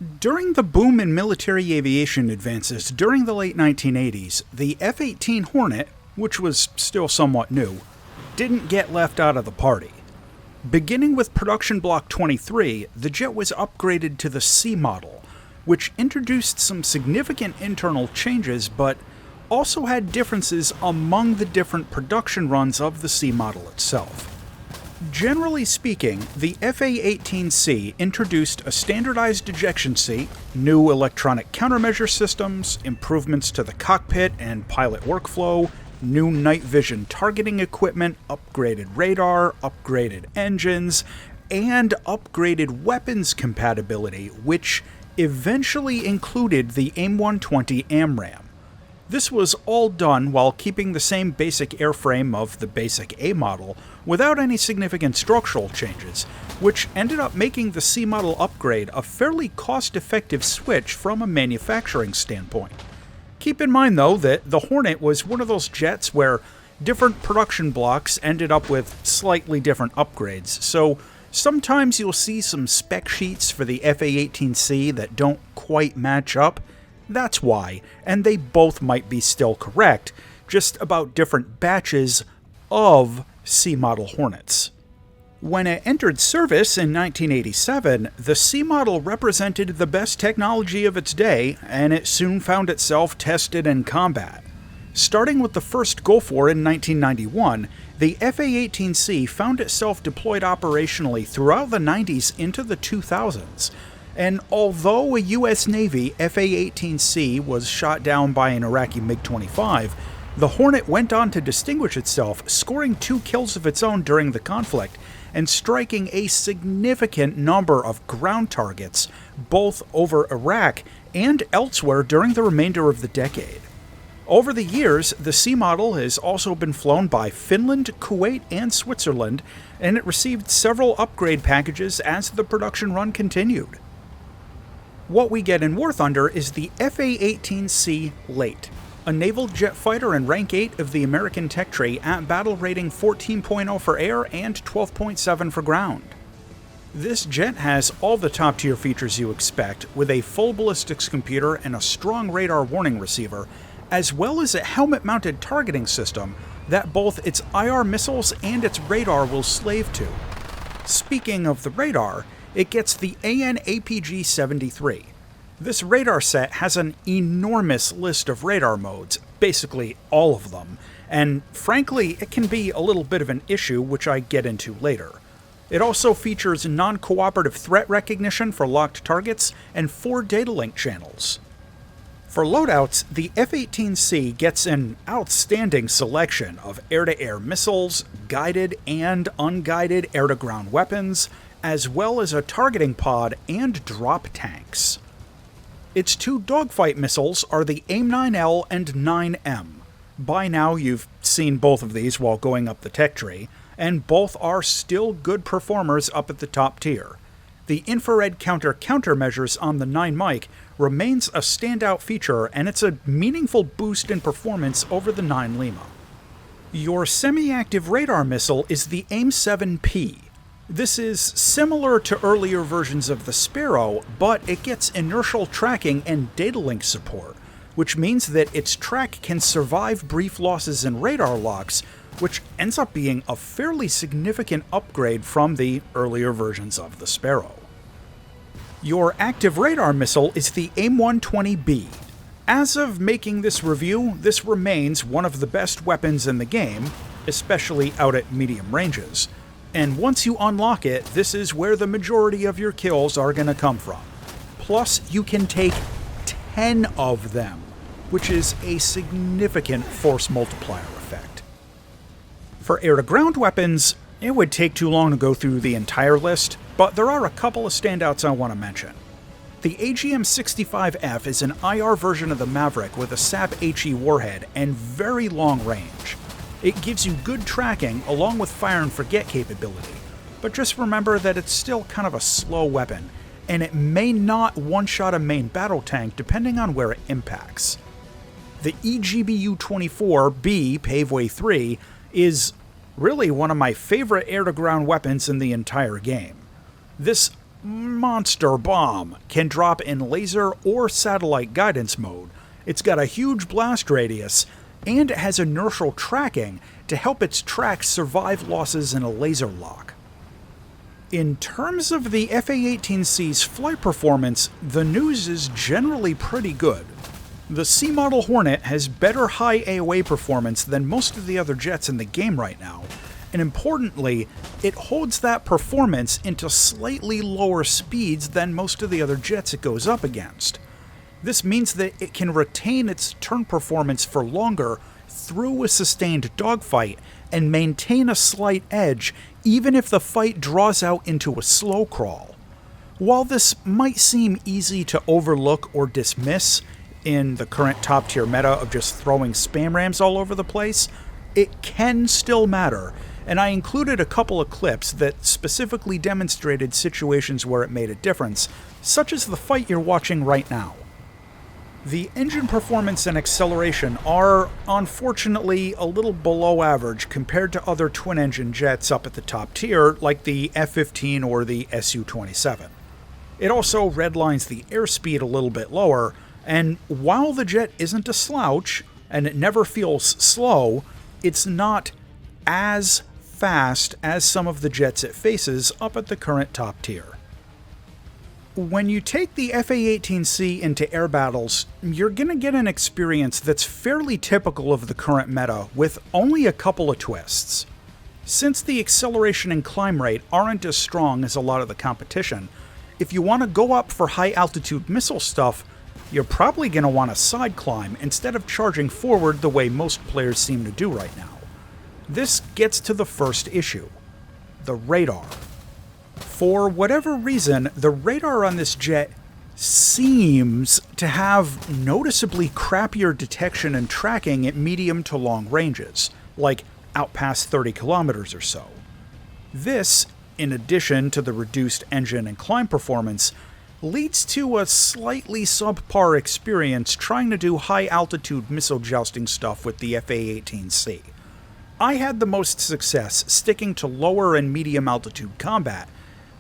During the boom in military aviation advances during the late 1980s, the F-18 Hornet, which was still somewhat new, didn't get left out of the party. Beginning with Production Block 23, the jet was upgraded to the C model, which introduced some significant internal changes but also had differences among the different production runs of the C model itself. Generally speaking, the A-18C introduced a standardized ejection seat, new electronic countermeasure systems, improvements to the cockpit and pilot workflow, new night vision targeting equipment, upgraded radar, upgraded engines, and upgraded weapons compatibility, which eventually included the AIM-120 AMRAAM. This was all done while keeping the same basic airframe of the basic A model without any significant structural changes, which ended up making the C model upgrade a fairly cost-effective switch from a manufacturing standpoint. Keep in mind, though, that the Hornet was one of those jets where different production blocks ended up with slightly different upgrades, so sometimes you'll see some spec sheets for the F-18C that don't quite match up. That's why, and they both might be still correct, just about different batches of C model Hornets. When it entered service in 1987, the C model represented the best technology of its day, and it soon found itself tested in combat. Starting with the first Gulf War in 1991, the F-18C found itself deployed operationally throughout the 90s into the 2000s. And although a U.S. Navy F-18C was shot down by an Iraqi MiG-25, the Hornet went on to distinguish itself, scoring 2 kills of its own during the conflict, and striking a significant number of ground targets, both over Iraq and elsewhere during the remainder of the decade. Over the years, the C model has also been flown by Finland, Kuwait, and Switzerland, and it received several upgrade packages as the production run continued. What we get in War Thunder is the F-18C Late, a naval jet fighter in rank 8 of the American tech tree at battle rating 14.0 for air and 12.7 for ground. This jet has all the top tier features you expect, with a full ballistics computer and a strong radar warning receiver, as well as a helmet-mounted targeting system that both its IR missiles and its radar will slave to. Speaking of the radar, it gets the AN-APG-73. This radar set has an enormous list of radar modes, basically all of them, and frankly, it can be a little bit of an issue, which I get into later. It also features non-cooperative threat recognition for locked targets and 4 data link channels. For loadouts, the F-18C gets an outstanding selection of air-to-air missiles, guided and unguided air-to-ground weapons, as well as a targeting pod and drop tanks. Its 2 dogfight missiles are the AIM-9L and 9M. By now you've seen both of these while going up the tech tree, and both are still good performers up at the top tier. The infrared countermeasures on the 9 mic remains a standout feature, and it's a meaningful boost in performance over the 9 Lima. Your semi-active radar missile is the AIM-7P. This is similar to earlier versions of the Sparrow, but it gets inertial tracking and data link support, which means that its track can survive brief losses in radar locks, which ends up being a fairly significant upgrade from the earlier versions of the Sparrow. Your active radar missile is the AIM-120B. As of making this review, this remains one of the best weapons in the game, especially out at medium ranges. And once you unlock it, this is where the majority of your kills are going to come from. Plus, you can take 10 of them, which is a significant force multiplier effect. For air-to-ground weapons, it would take too long to go through the entire list, but there are a couple of standouts I want to mention. The AGM-65F is an IR version of the Maverick with a SAP-HE warhead and very long range. It gives you good tracking along with fire and forget capability, but just remember that it's still kind of a slow weapon, and it may not one-shot a main battle tank depending on where it impacts. The EGBU-24B Paveway 3 is really one of my favorite air-to-ground weapons in the entire game. This monster bomb can drop in laser or satellite guidance mode. It's got a huge blast radius, and it has inertial tracking to help its tracks survive losses in a laser lock. In terms of the F-A-18C's flight performance, the news is generally pretty good. The C-Model Hornet has better high AOA performance than most of the other jets in the game right now, and importantly, it holds that performance into slightly lower speeds than most of the other jets it goes up against. This means that it can retain its turn performance for longer through a sustained dogfight and maintain a slight edge even if the fight draws out into a slow crawl. While this might seem easy to overlook or dismiss in the current top tier meta of just throwing spam rams all over the place, it can still matter, and I included a couple of clips that specifically demonstrated situations where it made a difference, such as the fight you're watching right now. The engine performance and acceleration are, unfortunately, a little below average compared to other twin-engine jets up at the top tier, like the F-15 or the Su-27. It also redlines the airspeed a little bit lower, and while the jet isn't a slouch, and it never feels slow, it's not as fast as some of the jets it faces up at the current top tier. When you take the F-A-18C into air battles, you're going to get an experience that's fairly typical of the current meta, with only a couple of twists. Since the acceleration and climb rate aren't as strong as a lot of the competition, if you want to go up for high altitude missile stuff, you're probably going to want to side climb instead of charging forward the way most players seem to do right now. This gets to the first issue: the radar. For whatever reason, the radar on this jet seems to have noticeably crappier detection and tracking at medium to long ranges, like out past 30 kilometers or so. This, in addition to the reduced engine and climb performance, leads to a slightly subpar experience trying to do high-altitude missile jousting stuff with the F-A-18C. I had the most success sticking to lower and medium-altitude combat,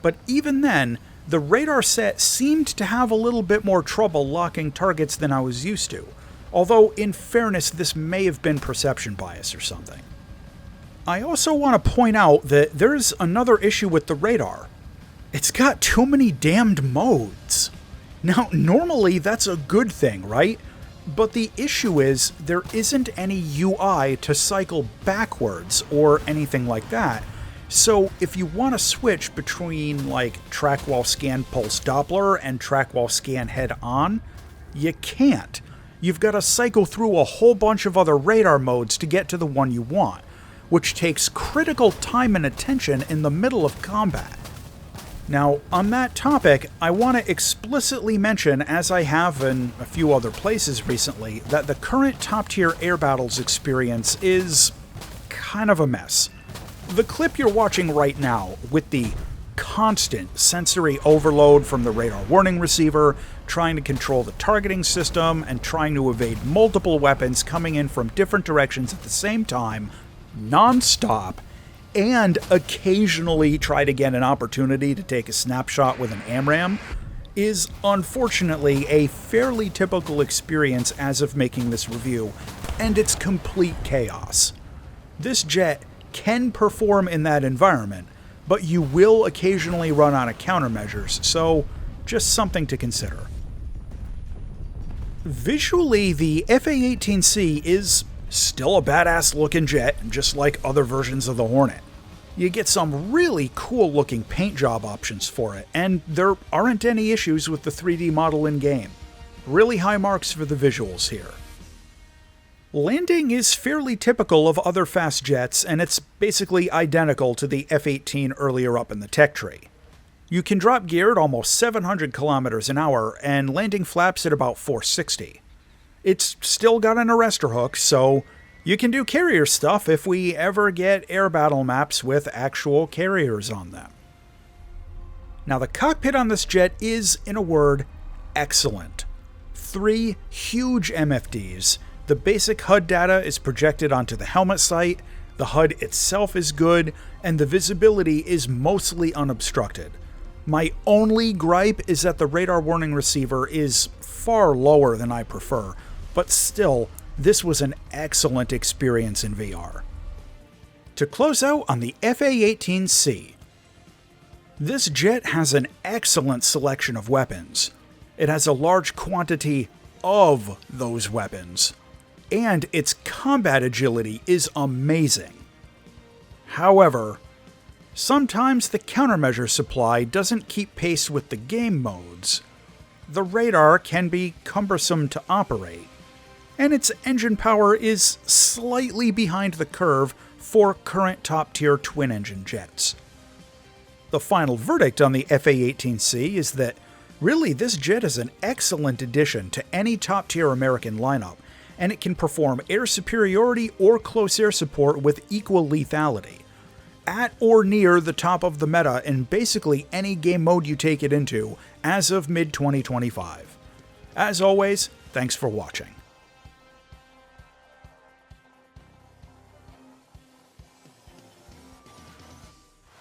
but even then, the radar set seemed to have a little bit more trouble locking targets than I was used to, although in fairness this may have been perception bias or something. I also want to point out that there's another issue with the radar. It's got too many damned modes. Now, normally that's a good thing, right? But the issue is there isn't any UI to cycle backwards or anything like that. So if you want to switch between like track while scan pulse Doppler and track while scan head on, you can't. You've got to cycle through a whole bunch of other radar modes to get to the one you want, which takes critical time and attention in the middle of combat. Now, on that topic, I want to explicitly mention, as I have in a few other places recently, that the current top-tier air battles experience is kind of a mess. The clip you're watching right now, with the constant sensory overload from the radar warning receiver, trying to control the targeting system, and trying to evade multiple weapons coming in from different directions at the same time, non-stop, and occasionally try to get an opportunity to take a snapshot with an AMRAAM, is unfortunately a fairly typical experience as of making this review, and it's complete chaos. This jet can perform in that environment, but you will occasionally run out of countermeasures, so just something to consider. Visually, the F-A-18C is still a badass looking jet, just like other versions of the Hornet. You get some really cool looking paint job options for it, and there aren't any issues with the 3D model in game. Really high marks for the visuals here. Landing is fairly typical of other fast jets, and it's basically identical to the F-18 earlier up in the tech tree. You can drop gear at almost 700 kilometers an hour, and landing flaps at about 460. It's still got an arrestor hook, so you can do carrier stuff if we ever get air battle maps with actual carriers on them. Now, the cockpit on this jet is, in a word, excellent. 3 huge MFDs. The basic HUD data is projected onto the helmet sight, the HUD itself is good, and the visibility is mostly unobstructed. My only gripe is that the radar warning receiver is far lower than I prefer, but still, this was an excellent experience in VR. To close out on the A-18C, this jet has an excellent selection of weapons. It has a large quantity of those weapons, and its combat agility is amazing. However, sometimes the countermeasure supply doesn't keep pace with the game modes. The radar can be cumbersome to operate, and its engine power is slightly behind the curve for current top-tier twin-engine jets. The final verdict on the FA-18C is that really this jet is an excellent addition to any top-tier American lineup, and it can perform air superiority or close air support with equal lethality, at or near the top of the meta in basically any game mode you take it into as of mid-2025. As always, thanks for watching.